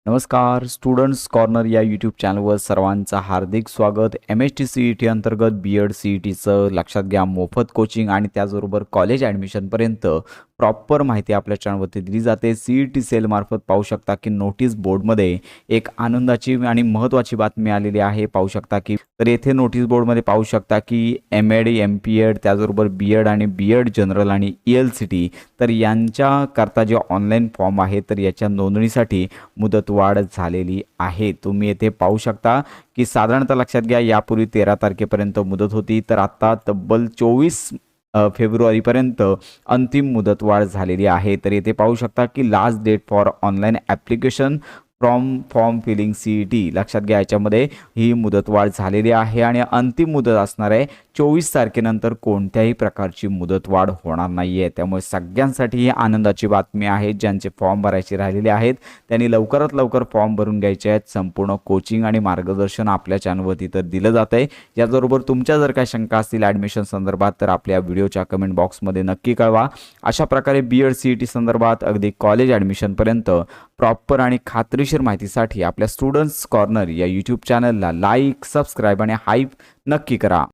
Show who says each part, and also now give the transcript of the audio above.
Speaker 1: नमस्कार students corner या YouTube चॅनलवर सर्वांचं हार्दिक स्वागत। MST CET अंतर्गत BEd CETचं लक्षात घ्या मोफत कोचिंग आणि त्याचबरोबर कॉलेज ॲडमिशनपर्यंत प्रॉपर माहिती आपल्या चॅनलवरती दिली जाते। CET सेलमार्फत पाहू शकता की नोटीस बोर्डमध्ये एक आनंदाची आणि महत्त्वाची बातमी आलेली आहे। पाहू शकता की तर येथे नोटीस बोर्डमध्ये पाहू शकता की MAd MPEd त्याचबरोबर BEd आणि BEd जनरल आणि ELCT तर यांच्याकरता जे ऑनलाईन फॉर्म आहे तर याच्या नोंदणीसाठी मुदतवाढ झालेली आहे। तुम्ही येथे पाहू शकता की साधारणतः लक्षात घ्या यापूर्वी 13 तारखेपर्यंत मुदत होती, तर आता तब्बल 24 फेब्रुवारीपर्यंत अंतिम मुदतवाढ झालेली आहे। तर येथे पाहू शकता की last date for online application form filling CET लक्षात घ्या याच्यामध्ये ही मुदतवाढ झालेली आहे आणि अंतिम मुदत असणार आहे 24 तारखेनंतर कोणत्याही प्रकारची मुदतवाढ होणार नाही आहे। त्यामुळे सगळ्यांसाठी ही आनंदाची बातमी आहे। ज्यांचे फॉर्म भरायचे राहिलेले आहेत त्यांनी लवकरात लवकर फॉर्म भरून घ्यायचे आहेत। संपूर्ण कोचिंग आणि मार्गदर्शन आपल्या चॅनलवरती तर दिलं जात आहे। याचबरोबर तुमच्या जर काही शंका असतील ॲडमिशन संदर्भात तर आपल्या व्हिडिओच्या कमेंट बॉक्समध्ये नक्की कळवा। अशा प्रकारे BEd CET संदर्भात अगदी कॉलेज ॲडमिशनपर्यंत प्रॉपर आणि खात्रीशीर माहितीसाठी आपल्या स्टुडंट्स कॉर्नर या यूट्यूब चॅनलला लाईक, सबस्क्राईब आणि हाईप नक्की करा।